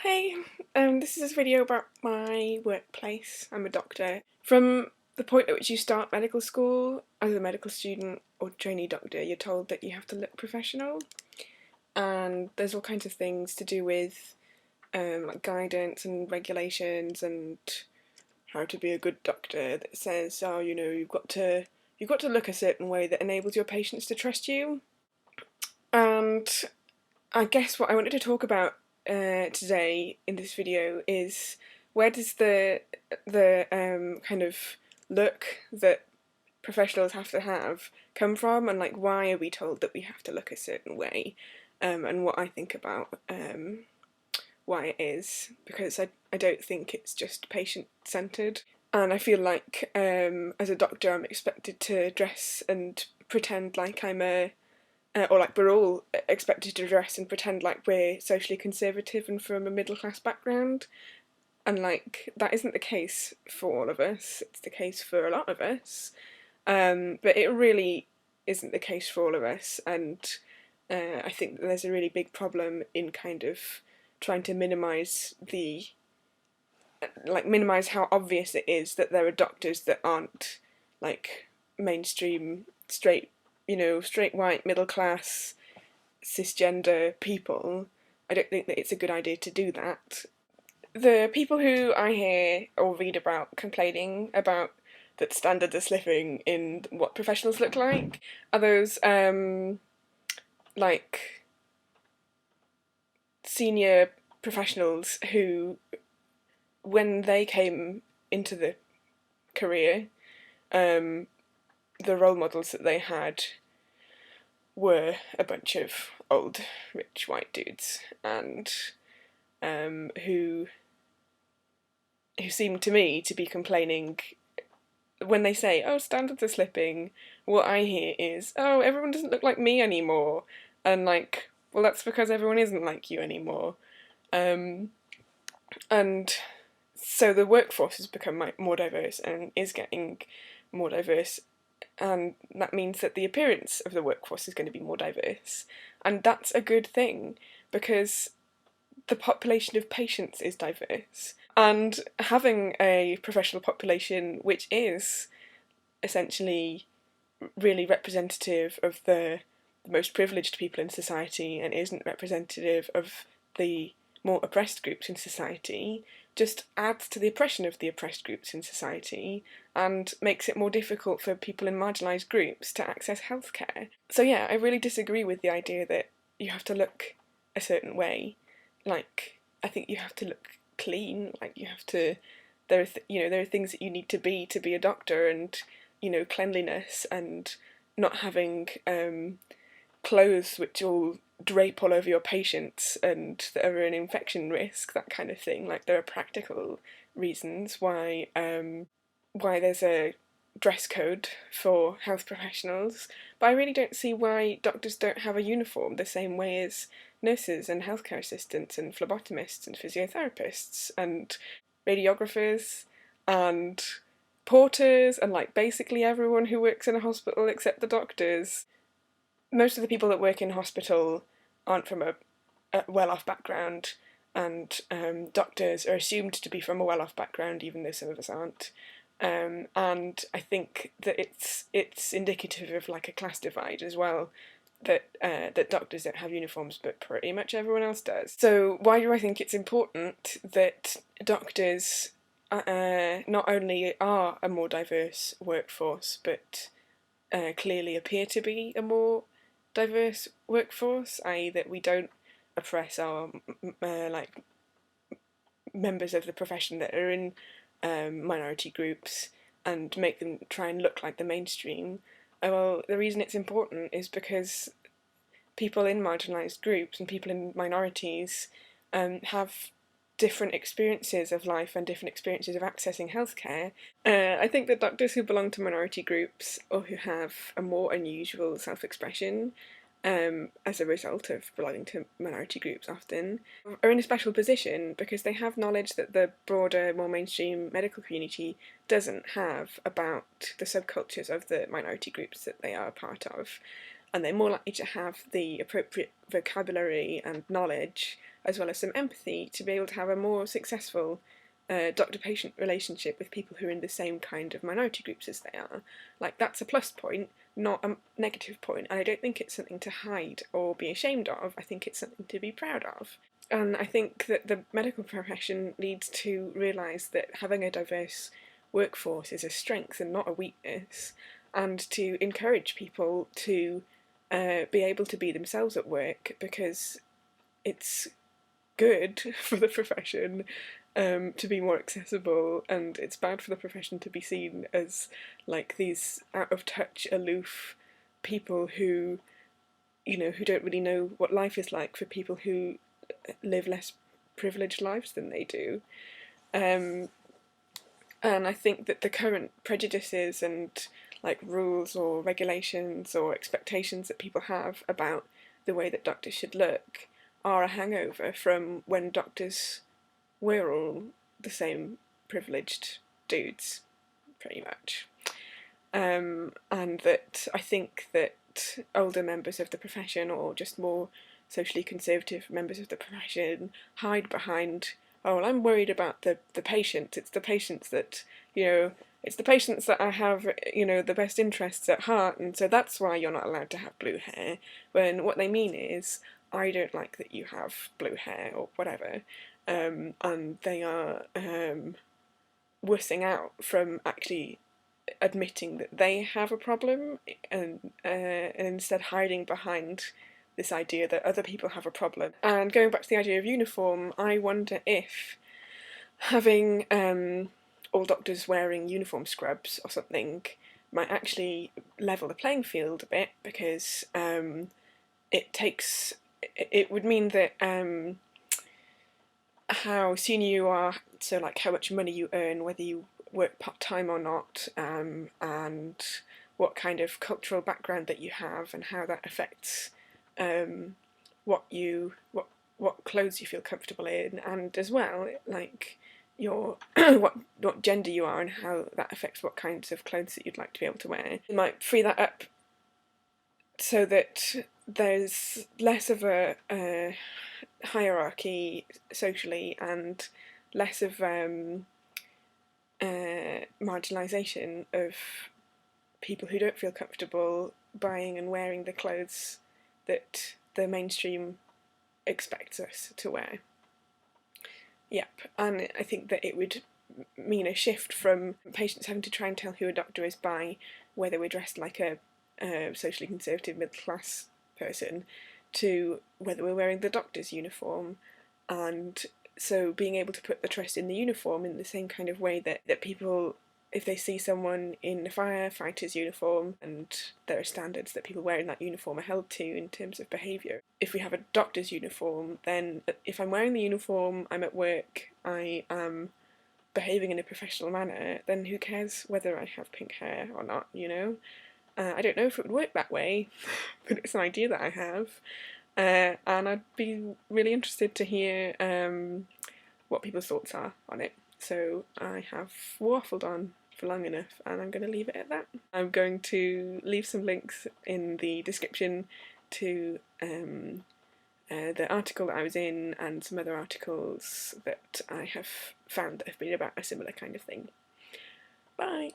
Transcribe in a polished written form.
Hey, this is a video about my workplace. I'm a doctor. From the point at which you start medical school, as a medical student or trainee doctor, you're told that you have to look professional, and there's all kinds of things to do with like guidance and regulations and how to be a good doctor that says, oh, you've got to look a certain way that enables your patients to trust you. And I guess what I wanted to talk about today in this video is where does the kind of look that professionals have to have come from, and like why are we told that we have to look a certain way, and what I think about why it is, because I don't think it's just patient-centred, and I feel like as a doctor I'm expected to dress and pretend like I'm a or like we're all expected to dress and pretend like we're socially conservative and from a middle class background, and like that isn't the case for all of us. It's the case for a lot of us, but it really isn't the case for all of us. And I think that there's a really big problem in kind of trying to minimise how obvious it is that there are doctors that aren't like mainstream straight white middle class cisgender people. I don't think that it's a good idea to do that. The people who I hear or read about complaining about that standards are slipping in what professionals look like are those like senior professionals who, when they came into the career, the role models that they had were a bunch of old rich white dudes, and who seemed to me to be complaining when they say, oh, standards are slipping. What I hear is, oh, everyone doesn't look like me anymore, and like, well, that's because everyone isn't like you anymore. And so the workforce has become more diverse and is getting more diverse, and that means that the appearance of the workforce is going to be more diverse, and that's a good thing because the population of patients is diverse, and having a professional population which is essentially really representative of the most privileged people in society and isn't representative of the more oppressed groups in society just adds to the oppression of the oppressed groups in society and makes it more difficult for people in marginalised groups to access healthcare. So yeah, I really disagree with the idea that you have to look a certain way. Like, I think you have to look clean. Like, you have to. There are things that you need to be a doctor, and cleanliness and not having clothes which all drape all over your patients and that are an infection risk, that kind of thing. Like, there are practical reasons why there's a dress code for health professionals, but I really don't see why doctors don't have a uniform the same way as nurses and healthcare assistants and phlebotomists and physiotherapists and radiographers and porters and like basically everyone who works in a hospital except the doctors. Most of the people that work in hospital aren't from a well-off background, and doctors are assumed to be from a well-off background, even though some of us aren't. And I think that it's indicative of like a class divide as well, that doctors don't have uniforms, but pretty much everyone else does. So why do I think it's important that doctors not only are a more diverse workforce, but clearly appear to be a more diverse workforce, i.e. that we don't oppress our like members of the profession that are in minority groups and make them try and look like the mainstream. Well, the reason it's important is because people in marginalised groups and people in minorities have different experiences of life and different experiences of accessing healthcare. I think that doctors who belong to minority groups or who have a more unusual self-expression as a result of belonging to minority groups often, are in a special position because they have knowledge that the broader, more mainstream medical community doesn't have about the subcultures of the minority groups that they are a part of. And they're more likely to have the appropriate vocabulary and knowledge as well as some empathy, to be able to have a more successful doctor-patient relationship with people who are in the same kind of minority groups as they are. Like, that's a plus point, not a negative point, and I don't think it's something to hide or be ashamed of. I think it's something to be proud of. And I think that the medical profession needs to realise that having a diverse workforce is a strength and not a weakness, and to encourage people to be able to be themselves at work, because it's good for the profession to be more accessible, and it's bad for the profession to be seen as like these out of touch, aloof people who, you know, who don't really know what life is like for people who live less privileged lives than they do. And I think that the current prejudices and like rules or regulations or expectations that people have about the way that doctors should look are a hangover from when doctors were all the same privileged dudes, pretty much. And that I think that older members of the profession, or just more socially conservative members of the profession, hide behind, oh, well, I'm worried about the patients. It's the patients that, you know, it's the patients that I have, you know, the best interests at heart, and so that's why you're not allowed to have blue hair. When what they mean is, I don't like that you have blue hair or whatever, and they are wussing out from actually admitting that they have a problem, and instead hiding behind this idea that other people have a problem. And going back to the idea of uniform, I wonder if having all doctors wearing uniform scrubs or something might actually level the playing field a bit, because it would mean that how senior you are, so like how much money you earn, whether you work part-time or not, and what kind of cultural background that you have, and how that affects what clothes you feel comfortable in, and as well like your what gender you are, and how that affects what kinds of clothes that you'd like to be able to wear. You might free that up so that there's less of a hierarchy socially, and less of marginalisation of people who don't feel comfortable buying and wearing the clothes that the mainstream expects us to wear. Yep, and I think that it would mean a shift from patients having to try and tell who a doctor is by whether we're dressed like a socially conservative middle class person, to whether we're wearing the doctor's uniform. And so being able to put the trust in the uniform in the same kind of way that people, if they see someone in a firefighter's uniform, and there are standards that people wearing that uniform are held to in terms of behaviour. If we have a doctor's uniform, then if I'm wearing the uniform, I'm at work, I am behaving in a professional manner, then who cares whether I have pink hair or not, you know? I don't know if it would work that way, but it's an idea that I have. And I'd be really interested to hear what people's thoughts are on it. So I have waffled on for long enough, and I'm going to leave it at that. I'm going to leave some links in the description to the article that I was in, and some other articles that I have found that have been about a similar kind of thing. Bye!